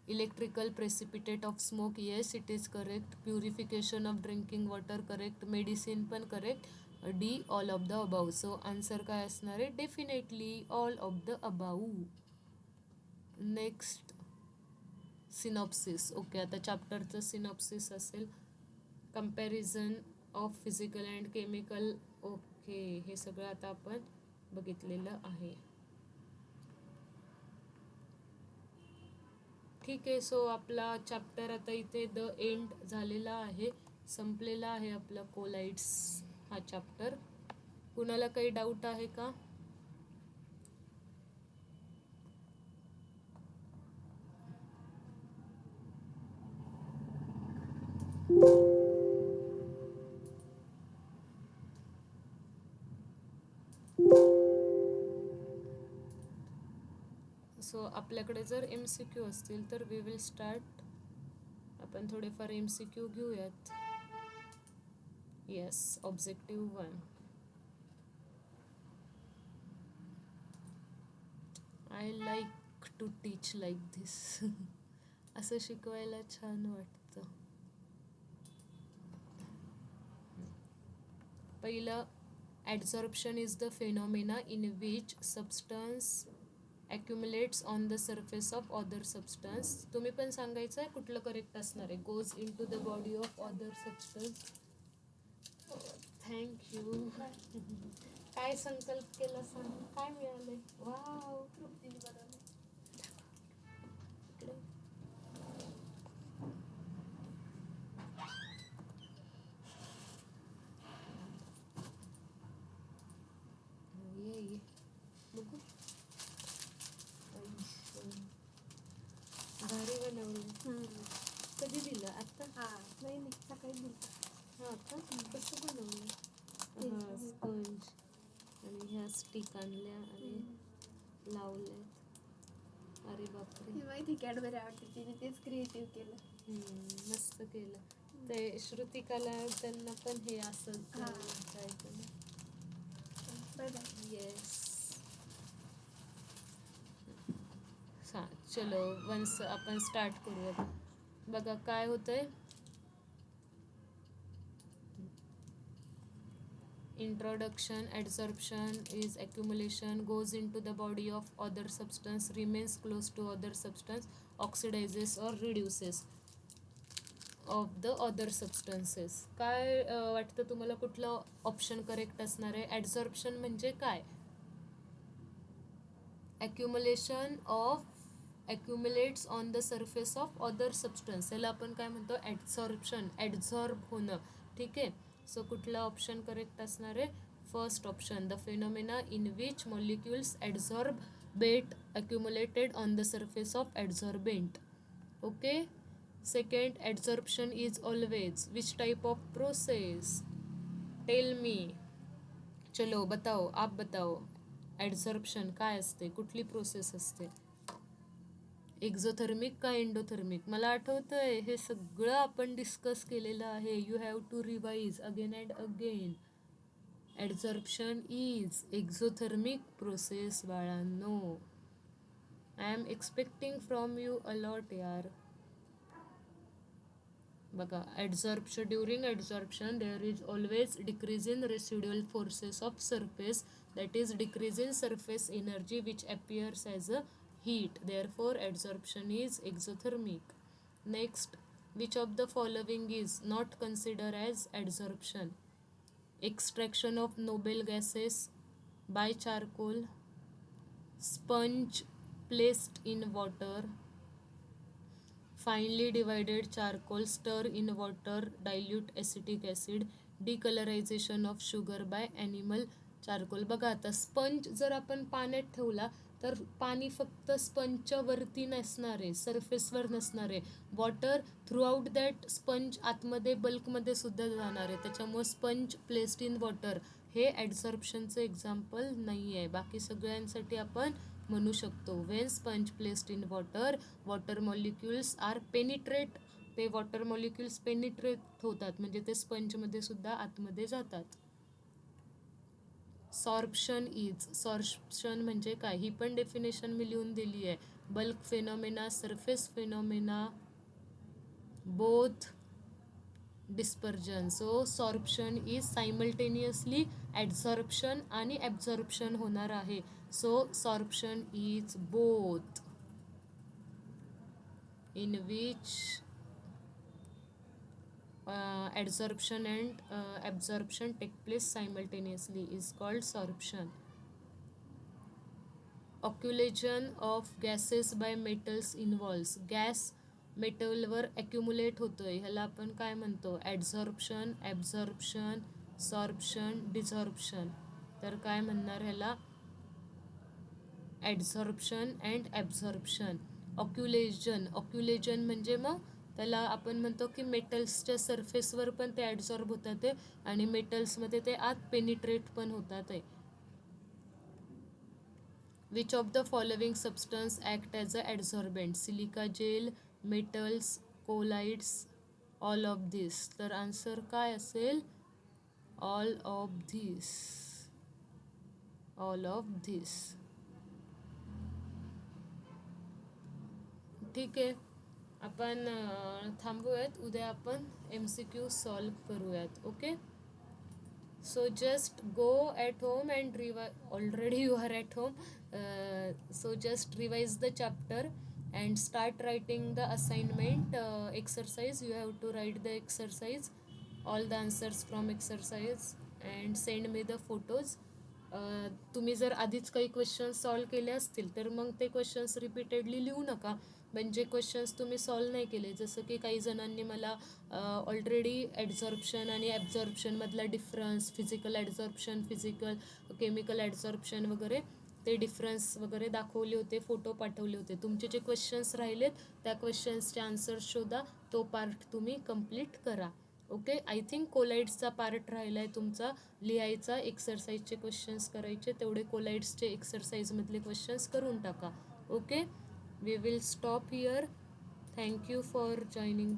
electrical precipitate of smoke, yes it is correct. Purification of drinking water correct. Medicine पण करेक्ट. D all of the above. So answer काय असणार आहे? Definitely all of the above. Next synopsis. Okay, आता चॅप्टरचं synopsis असेल comparison of physical and chemical. Okay, हे सगळं आता आपण बघितलेलं आहे. ठीक आहे. सो आपला चॅप्टर आता इथे द एंड झालेला आहे, संपलेला आहे आपला कोलाइड्स हा चॅप्टर. कुणाला काही डाऊट आहे का? सो आपल्याकडे जर MCQ असतील तर वी विल स्टार्ट. आपण थोडेफार MCQ घेऊयात. Yes, objective 1. I like to teach like this. असं शिकवायला छान वाटतं. पहिलं, adsorption is the phenomena in which substance accumulates on the surface of other substance. तुम्ही पण सांगायचं आहे कुठलं करेक्ट असणार आहे. Goes in to the body of other substance. Thank you. काय संकल्प केला सांग, काय मिळालंय? वाव, तृप्तीने बनवलं. इकडे ये बघू. भारी बनवलं. कधी दिलं? आता? नाही सकाळी दिलं. हां का? कसं बनवलं? हां, स्पंज आणि ह्या स्टिक आणल्या आणि लावल्या. अरे बापरे, माहिती कॅडबरी आवडते, तिने तेच क्रिएटिव्ह केलं. मस्त केलं. ते श्रुतिकाला त्यांना पण हे असं येस. हां, चलो वन्स आपण स्टार्ट करूया. बघा काय होतंय. Introduction. Adsorption is accumulation, goes into the body of other substance, remains close to other substance, oxidizes or reduces of the other substances. काय वाटतं तुम्हाला कुठलं ऑप्शन करेक्ट असणार आहे? ॲडझॉर्प्शन म्हणजे काय? accumulation of accumulates on the surface of other substance, याला आपण काय म्हणतो? ॲडसॉर्प्शन. ॲडझॉर्ब होणं. ठीक आहे. सो कुठला ऑप्शन करेक्ट असणार आहे? First option, the phenomena in which molecules adsorbate accumulated on the surface of adsorbent. Okay. Second, adsorption is always which type of process? Tell me. चलो बताओ, आप बताओ. ॲडझॉर्प्शन काय असते? कुठली प्रोसेस असते? एक्झोथर्मिक का एंडोथर्मिक? मला आठवतंय हे सगळं आपण डिस्कस केलेलं आहे. You have to revise again and again. Adsorption is exothermic process बाळांनो. I am expecting from you a lot यार. बघा, adsorption, during adsorption there is always decrease in residual forces of surface, that is decrease in surface energy which appears as a heat, therefore adsorption is exothermic. Next, which of the following is not considered as adsorption? Extraction of noble gases by charcoal, sponge placed in water, finely divided charcoal stir in water dilute acetic acid, decolorization of sugar by animal charcoal. बघा आता sponge जर आपण पाण्यात ठेवला तर पाणी फक्त स्पंजच्या वरती नसणार आहे, सरफेसवर नसणार आहे. Water through out that sponge आतमध्ये बल्कमध्ये सुद्धा जाणार आहे. त्याच्यामुळे स्पंज प्लेस्ड इन वॉटर हे ॲडसॉर्प्शनचं एक्झाम्पल नाही आहे. बाकी सगळ्यांसाठी आपण म्हणू शकतो. When sponge placed in water, water molecules are penetrate. ते वॉटर मॉलिक्युल्स पेनिट्रेट होतात, म्हणजे ते स्पंजमध्ये सुद्धा आतमध्ये जातात. सॉर्प्शन इज, सॉर्प्शन म्हणजे काय? ही पण डेफिनेशन मी लिहून दिली आहे. Bulk phenomena, surface phenomena, both dispersion. So sorption is simultaneously adsorption आणि ॲब्झॉर्प्शन होणार आहे. So sorption is both. in which adsorption and absorption take place simultaneously is called sorption. Occlusion of gases by metals involves gas मेटलवर accumulate होतोय, ह्याला आपण काय म्हणतो? Adsorption, absorption, sorption, desorption. तर काय म्हणणार ह्याला? ॲडझॉर्प्शन अँड ॲब्झॉर्प्शन. ऑक्युलेजन म्हणजे मग त्याला आपण म्हणतो की मेटल्सच्या सरफेसवर पण ते ॲडझॉर्ब होतात आहे आणि मेटल्समध्ये ते आत पेनिट्रेट पण होतात आहे. Which of the following substance act as a adsorbent? Silica gel, metals, colloids, all of this. तर आन्सर काय असेल? all of this. ठीक आहे, आपण थांबूयात. उद्या आपण MCQ सॉल्व करूयात. Okay, so just go at home and revise. Already you are at home, so just revise the chapter and start writing the assignment exercise. You have to write the exercise, all the answers from exercise, and send me the photos. तुम्ही जर आधीच काही questions solve केले असतील तर मग ते questions repeatedly लिहू नका, म्हणजे क्वेश्चन्स तुम्ही सॉल्व नाही केले. जसं की काही जणांनी मला ऑलरेडी ॲडझॉर्प्शन आणि ॲब्झॉर्प्शनमधला डिफरन्स, फिजिकल ॲडझॉर्प्शन, केमिकल ॲडझॉर्प्शन वगैरे ते डिफरन्स वगैरे दाखवले होते, फोटो पाठवले होते. तुमचे जे क्वेश्चन्स राहिलेत त्या क्वेश्चन्सचे आन्सर्स शोधा, तो पार्ट तुम्ही कंप्लीट करा. ओके, आय थिंक कोलाइड्सचा पार्ट राहिला आहे तुमचा लिहायचा. एक्सरसाइजचे क्वेश्चन्स करायचे, तेवढे कोलाइड्सचे एक्सरसाइजमधले क्वेश्चन्स करून टाका. Okay, we will stop here. Thank you for joining the